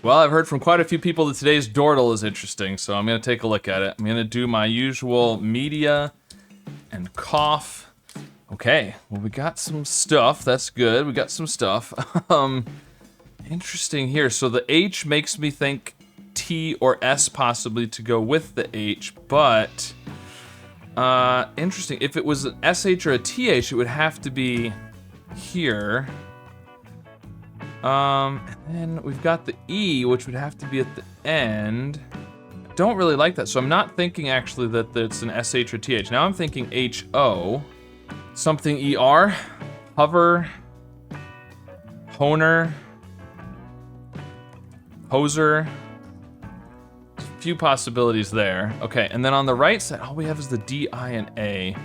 Well, I've heard from quite a few people that today's Dordle is interesting, so I'm going to take a look at it. I'm going to do my usual media and cough. Okay, well, we got some stuff. That's good. We got some stuff. Interesting here. So the H makes me think T or S possibly to go with the H, but interesting. If it was an SH or a TH, it would have to be here. And then we've got the E, which would have to be at the end. I don't really like that, so I'm not thinking actually that it's an SH or TH. Now I'm thinking HO. Something ER. Hover. Honer. Hoser. A few possibilities there. Okay, and then on the right side, all we have is the D, I, and A,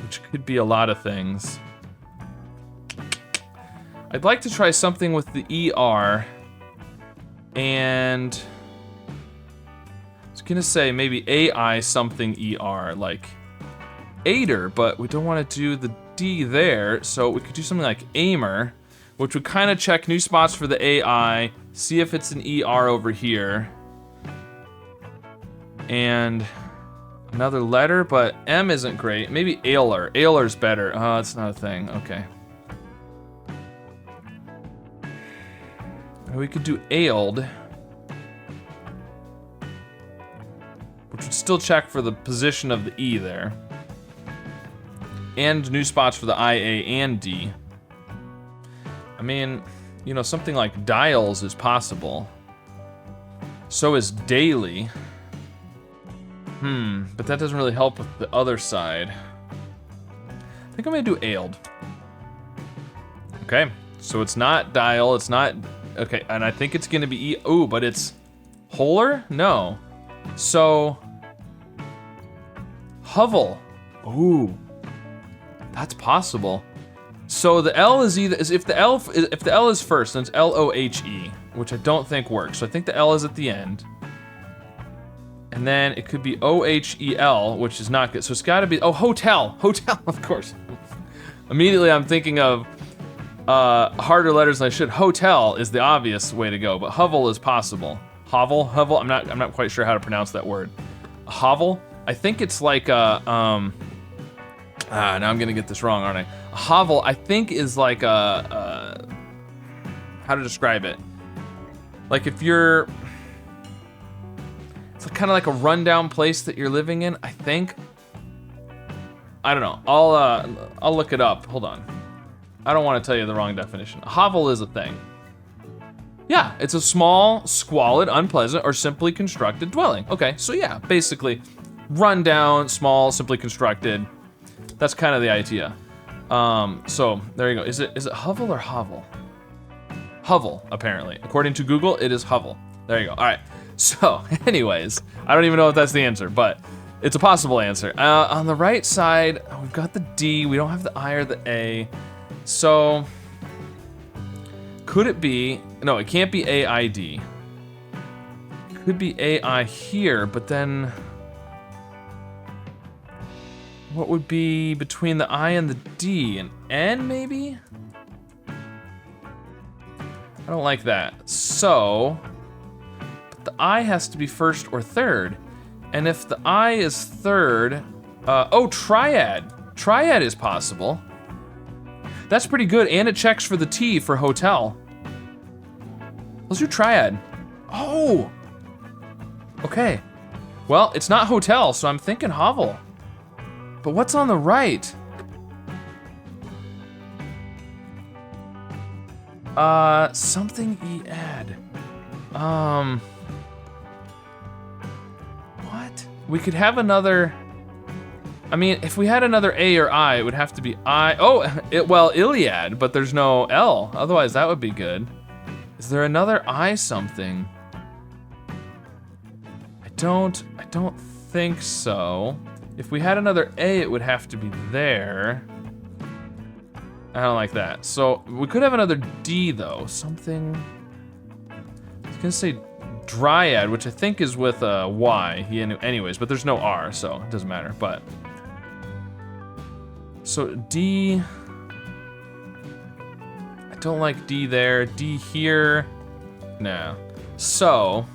which could be a lot of things. I'd like to try something with the ER, and I was gonna say maybe AI something ER, like aider, but we don't want to do the D there, so we could do something like aimer, which would kind of check new spots for the AI, see if it's an ER over here, and another letter, but M isn't great. Maybe ailer. Ailer's better. Oh, it's not a thing. Okay. We could do ailed, which would still check for the position of the E there. And new spots for the I, A, and D. I mean, you know, something like dials is possible. So is daily. But that doesn't really help with the other side. I think I'm gonna do ailed. Okay, so it's not dial, it's not... Okay, and I think it's gonna be ooh, but it's holer? No. So hovel. Ooh. That's possible. So the L is either if the L is first, then it's LOHE, which I don't think works. So I think the L is at the end. And then it could be OHEL, which is not good. So it's gotta be hotel. Hotel, of course. Immediately I'm thinking of harder letters than I should. Hotel is the obvious way to go, but hovel is possible. Hovel? I'm not quite sure how to pronounce that word. Hovel? I think it's like now I'm gonna get this wrong, aren't I? A hovel, I think, is like how to describe it? Like if you're, it's kind of like a rundown place that you're living in, I think. I don't know. I'll look it up. Hold on. I don't want to tell you the wrong definition. A hovel is a thing. Yeah, it's a small, squalid, unpleasant, or simply constructed dwelling. Okay, so yeah, basically, rundown, small, simply constructed. That's kind of the idea. So there you go. Is it hovel or hovel? Hovel, apparently. According to Google, it is hovel. There you go. All right. So, anyways, I don't even know if that's the answer, but it's a possible answer. On the right side, we've got the D. We don't have the I or the A. So, could it be, no, it can't be AID. Could be AI here, but then what would be between the I and the D? An N, maybe? I don't like that. So, but the I has to be first or third. And if the I is third, triad. Triad is possible. That's pretty good, and it checks for the T for hotel. Let's do triad. Oh! Okay. Well, it's not hotel, so I'm thinking hovel. But what's on the right? Something E-ad. What? We could have another... I mean, if we had another A or I, it would have to be I. Well, Iliad, but there's no L. Otherwise, that would be good. Is there another I something? I don't think so. If we had another A, it would have to be there. I don't like that. So we could have another D though. Something. I was gonna say Dryad, which I think is with a Y. Anyways, but there's no R, so it doesn't matter. But so D. I don't like D there. D here. Nah. So,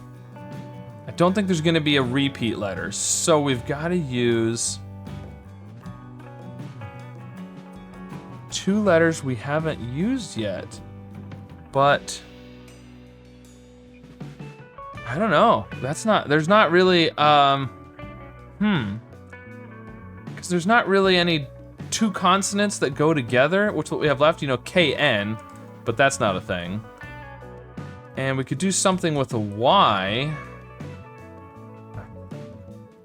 I don't think there's gonna be a repeat letter. So we've gotta use 2 letters we haven't used yet. But I don't know. There's not really, because there's not really any 2 consonants that go together, which is what we have left, you know, KN, but that's not a thing. And we could do something with a Y.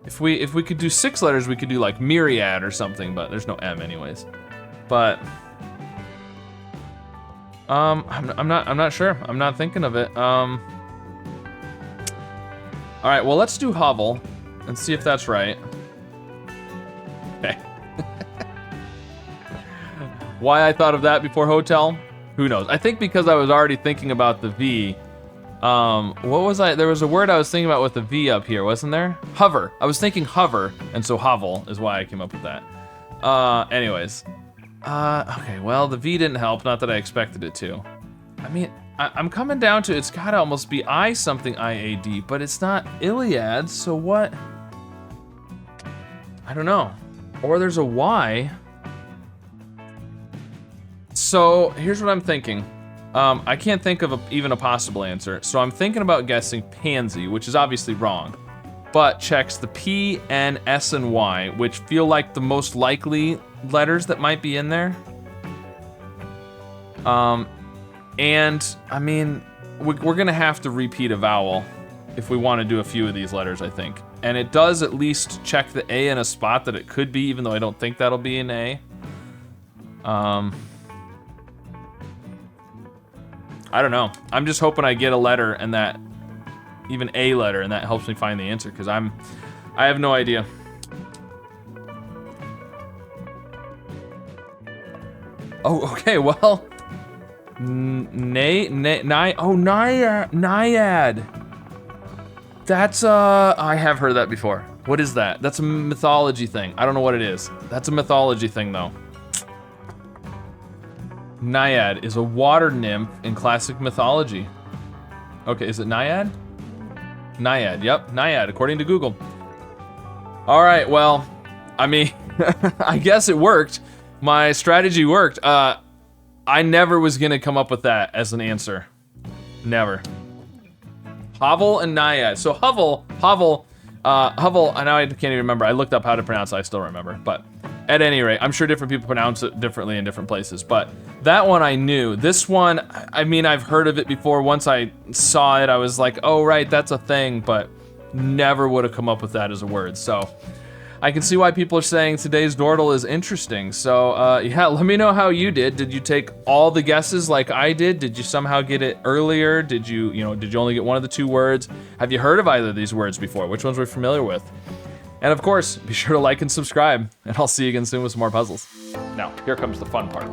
If we could do 6 letters, we could do like myriad or something, but there's no M anyways. But I'm not sure. I'm not thinking of it. All right, well, let's do hovel and see if that's right. Okay. Why I thought of that before hotel? Who knows? I think because I was already thinking about the V. What was I? There was a word I was thinking about with the V up here, wasn't there? Hover. I was thinking hover, and so hovel is why I came up with that. Anyways. Okay, well, the V didn't help, not that I expected it to. I mean, I'm coming down to it's gotta almost be I something IAD, but it's not Iliad, so what? I don't know. Or there's a Y. So here's what I'm thinking. I can't think of even a possible answer, so I'm thinking about guessing pansy, which is obviously wrong, but checks the P, N, S, and Y, which feel like the most likely letters that might be in there. And I mean, we're gonna have to repeat a vowel if we want to do a few of these letters, I think. And it does at least check the A in a spot that it could be, even though I don't think that'll be an A. I don't know. I'm just hoping I get a letter and that, even a letter, and that helps me find the answer, because I have no idea. Oh, okay, well, Naiad. That's, I have heard that before. What is that? That's a mythology thing. I don't know what it is. That's a mythology thing, though. Naiad is a water nymph in classic mythology. Okay, is it Naiad? Naiad, yep, Naiad, according to Google. All right, well, I mean, I guess it worked. My strategy worked. I never was gonna come up with that as an answer. Never. Hovel and Naiad. So Hovel, I know I can't even remember. I looked up how to pronounce it, I still remember. But at any rate, I'm sure different people pronounce it differently in different places. But that one I knew. This one, I mean, I've heard of it before. Once I saw it, I was like, oh, right, that's a thing. But never would have come up with that as a word. So I can see why people are saying today's Dordle is interesting. So yeah, let me know how you did. Did you take all the guesses like I did? Did you somehow get it earlier? Did you only get one of the 2 words? Have you heard of either of these words before? Which ones were you familiar with? And of course, be sure to like and subscribe, and I'll see you again soon with some more puzzles. Now, here comes the fun part.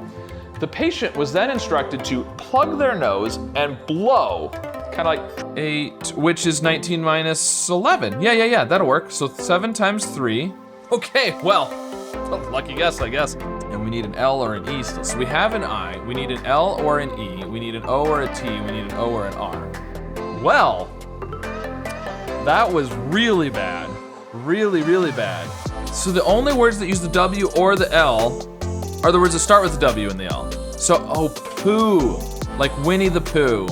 The patient was then instructed to plug their nose and blow, kind of like 8, which is 19 minus 11. Yeah, that'll work. So 7 times 3. Okay, well, lucky guess, I guess. And we need an L or an E still. So we have an I, we need an L or an E, we need an O or a T, we need an O or an R. Well, that was really bad. Really, really bad. So the only words that use the W or the L are the words that start with the W and the L. So, oh, poo, like Winnie the Pooh.